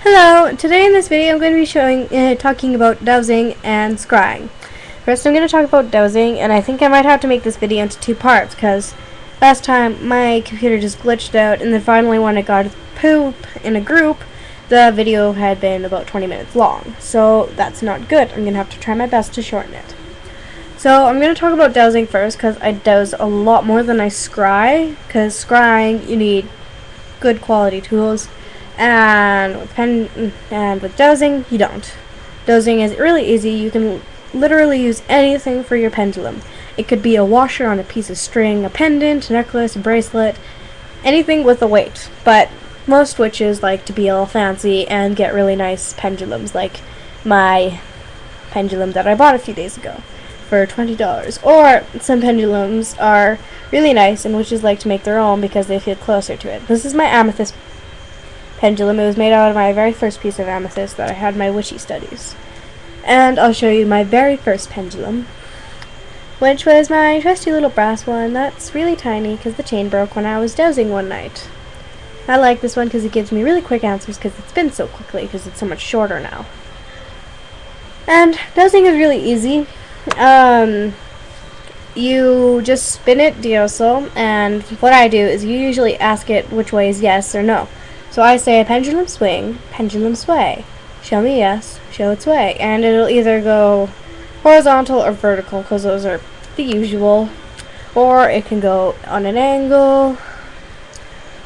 Hello, today in this video I'm going to be talking about dowsing and scrying. First I'm going to talk about dowsing, and I think I might have to make this video into two parts because last time my computer just glitched out, and then finally when I got poop in a group, the video had been about 20 minutes long. So that's not good. I'm going to have to try my best to shorten it. So I'm going to talk about dowsing first because I douse a lot more than I scry, because scrying you need good quality tools. And with dowsing, you don't. Dowsing is really easy. You can literally use anything for your pendulum. It could be a washer on a piece of string, a pendant, a necklace, a bracelet, anything with a weight. But most witches like to be all fancy and get really nice pendulums, like my pendulum that I bought a few days ago for $20. Or some pendulums are really nice and witches like to make their own because they feel closer to it. This is my amethyst pendulum. It was made out of my very first piece of amethyst that I had in my witchy studies. And I'll show you my very first pendulum, which was my trusty little brass one that's really tiny because the chain broke when I was dowsing one night. I like this one because it gives me really quick answers because it spins so quickly because it's so much shorter now. And dowsing is really easy. You just spin it dioso, and what I do is you usually ask it which way is yes or no. So I say pendulum swing, pendulum sway. Show me yes, show its way. And it'll either go horizontal or vertical because those are the usual. Or it can go on an angle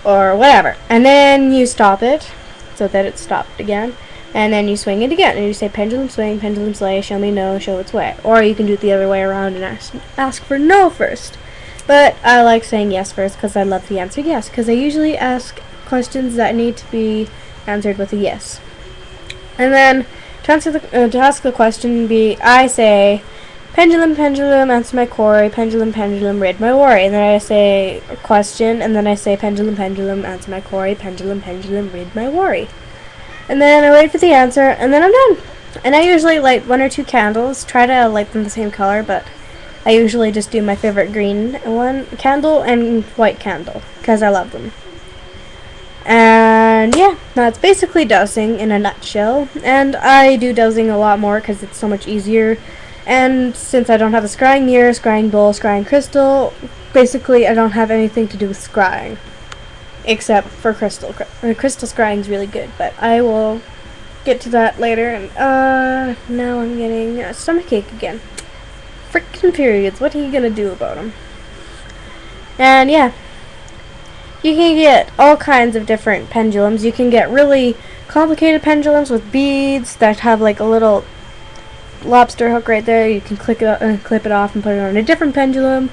or whatever. And then you stop it so that it's stopped again. And then you swing it again. And you say pendulum swing, pendulum sway, show me no, show its way. Or you can do it the other way around and ask for no first. But I like saying yes first because I love the answer yes. Because I usually ask questions that need to be answered with a yes. And then to ask the question, I say pendulum, pendulum, answer my query, pendulum, pendulum, rid my worry. And then I say a question, and then I say pendulum, pendulum, answer my query, pendulum, pendulum, rid my worry. And then I wait for the answer, and then I'm done. And I usually light one or two candles, try to light them the same color, but I usually just do my favorite green one candle and white candle because I love them. And yeah, that's basically dowsing in a nutshell. And I do dowsing a lot more because it's so much easier. And since I don't have a scrying mirror, scrying bowl, scrying crystal, basically I don't have anything to do with scrying. Except for crystal. Crystal scrying is really good, but I will get to that later. And now I'm getting a stomachache again. Frickin' periods, what are you gonna do about them? And yeah. You can get all kinds of different pendulums. You can get really complicated pendulums with beads that have like a little lobster hook right there. You can clip it off and put it on a different pendulum.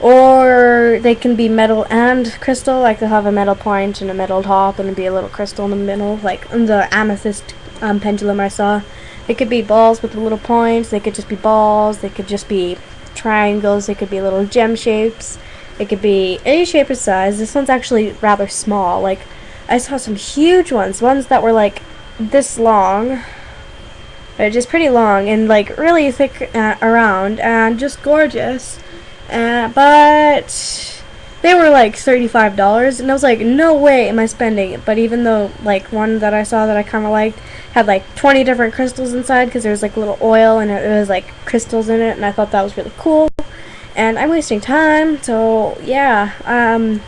Or they can be metal and crystal, like they'll have a metal point and a metal top and be a little crystal in the middle, like in the amethyst pendulum I saw. It could be balls with little points. They could just be balls. They could just be triangles. They could be little gem shapes. It could be any shape or size. This one's actually rather small. Like, I saw some huge ones that were like this long, but just pretty long and like really thick around and just gorgeous. But they were like $35, and I was like, no way am I spending it. But even though like one that I saw that I kind of liked had like 20 different crystals inside because there was like little oil and it was like crystals in it, and I thought that was really cool. And I'm wasting time, so yeah,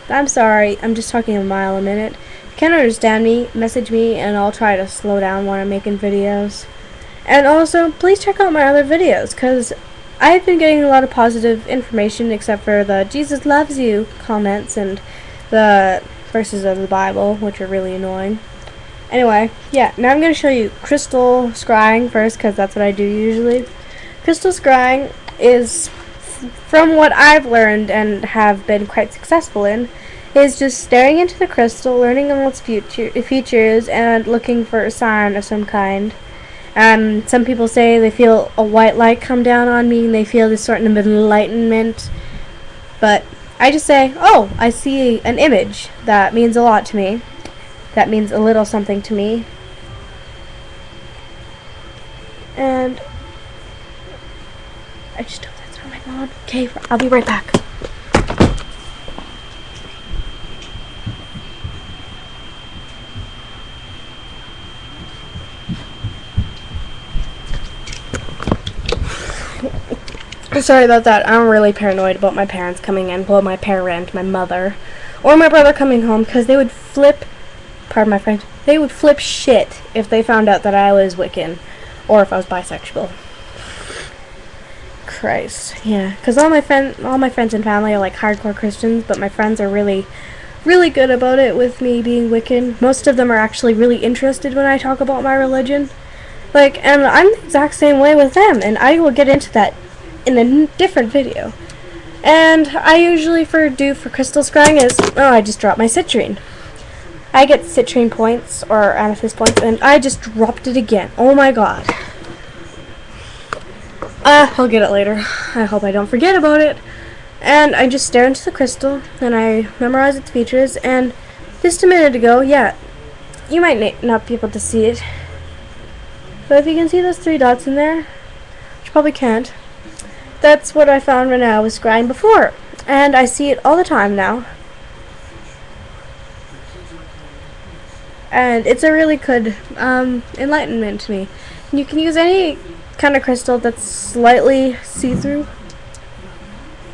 I'm sorry, I'm just talking a mile a minute. If you can't understand me, message me, and I'll try to slow down when I'm making videos. And also, please check out my other videos, because I've been getting a lot of positive information, except for the Jesus loves you comments and the verses of the Bible, which are really annoying. Anyway, yeah, now I'm going to show you crystal scrying first, because that's what I do usually. Crystal scrying is, from what I've learned and have been quite successful in, is just staring into the crystal, learning all its features, and looking for a sign of some kind. Some people say they feel a white light come down on me, and they feel this sort of enlightenment. But I just say, oh, I see an image. That means a lot to me. That means a little something to me. And I just don't. Okay, I'll be right back. Sorry about that. I'm really paranoid about my parents coming in. Well, my parent, my mother, or my brother coming home, because they would flip, pardon my French, they would flip shit if they found out that I was Wiccan, or if I was bisexual. Christ, yeah. Because all my friends and family are like hardcore Christians, but my friends are really good about it with me being Wiccan. Most of them are actually really interested when I talk about my religion. Like, and I'm the exact same way with them, and I will get into that in a different video. And I usually do for crystal scrying is, I just dropped my citrine. I get citrine points, or amethyst points, and I just dropped it again. Oh my god. I'll get it later. I hope I don't forget about it. And I just stare into the crystal, and I memorize its features, and just a minute ago, yeah, you might not be able to see it, but if you can see those 3 dots in there, which you probably can't, that's what I found when I was scrying before, and I see it all the time now. And it's a really good enlightenment to me. And you can use any kind of crystal that's slightly see-through.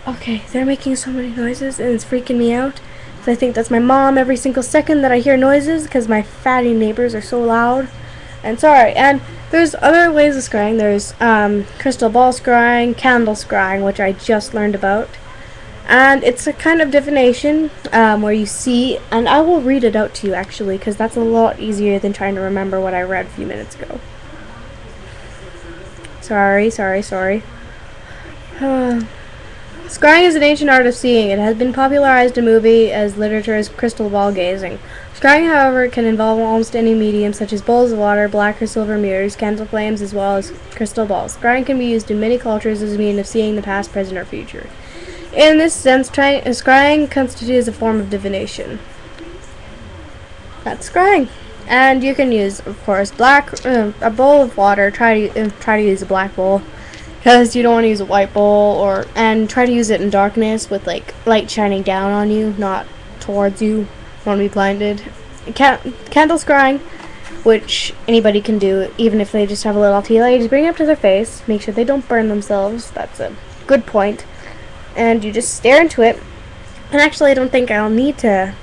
Okay, they're making so many noises and it's freaking me out. So I think that's my mom every single second that I hear noises because my fatty neighbors are so loud. And sorry, and there's other ways of scrying. There's crystal ball scrying, candle scrying, which I just learned about. And it's a kind of divination where you see, and I will read it out to you actually, because that's a lot easier than trying to remember what I read a few minutes ago. Sorry. Scrying is an ancient art of seeing. It has been popularized in movie as literature as crystal ball gazing. Scrying, however, can involve almost any medium, such as bowls of water, black or silver mirrors, candle flames, as well as crystal balls. Scrying can be used in many cultures as a means of seeing the past, present, or future. In this sense, scrying constitutes a form of divination. That's scrying. And you can use, of course, a bowl of water. Try to use a black bowl, because you don't want to use a white bowl, and try to use it in darkness with like light shining down on you, not towards you. You want to be blinded. Candle scrying, which anybody can do, even if they just have a little tea light. You just bring it up to their face, make sure they don't burn themselves. That's a good point. And you just stare into it. And actually, I don't think I'll need to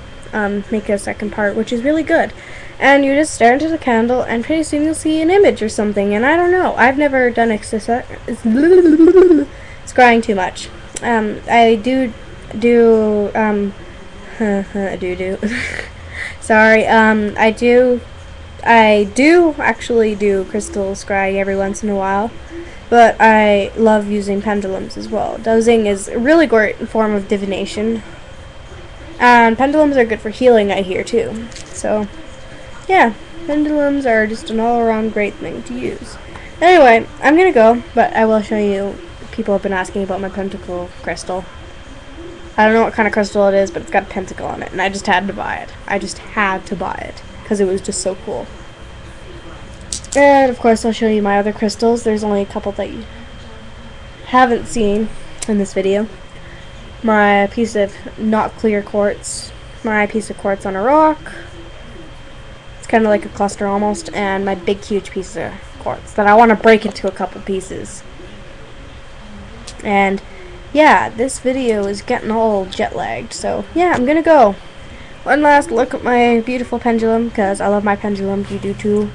make a second part, which is really good. And you just stare into the candle, and pretty soon you'll see an image or something. And I don't know. I've never done scrying too much. I do. Sorry. I do actually do crystal scrying every once in a while. But I love using pendulums as well. Dowsing is a really great form of divination. And pendulums are good for healing, I hear, too. So, yeah, pendulums are just an all-around great thing to use. Anyway, I'm gonna go, but I will show you. People have been asking about my pentacle crystal. I don't know what kind of crystal it is, but it's got a pentacle on it, and I just had to buy it. Because it was just so cool. And, of course, I'll show you my other crystals. There's only a couple that you haven't seen in this video. My piece of not clear quartz. My piece of quartz on a rock. It's kind of like a cluster almost. And my big, huge piece of quartz that I want to break into a couple pieces. And, yeah, this video is getting all jet-lagged. So, yeah, I'm going to go. One last look at my beautiful pendulum, because I love my pendulum. You do, too.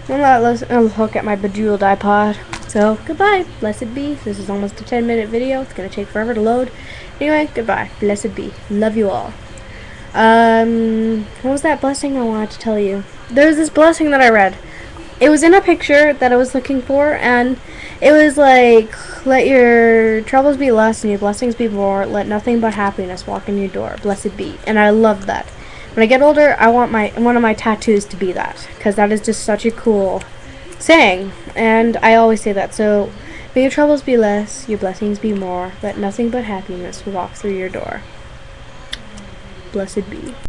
One last look at my bejeweled iPod. So, goodbye. Blessed be. This is almost a 10-minute video. It's going to take forever to load. Anyway, goodbye. Blessed be. Love you all. What was that blessing I wanted to tell you? There's this blessing that I read. It was in a picture that I was looking for, and it was like, let your troubles be less and your blessings be more. Let nothing but happiness walk in your door. Blessed be. And I love that. When I get older, I want one of my tattoos to be that, because that is just such a cool saying, and I always say that. So, may your troubles be less, your blessings be more, let nothing but happiness walk through your door. Blessed be.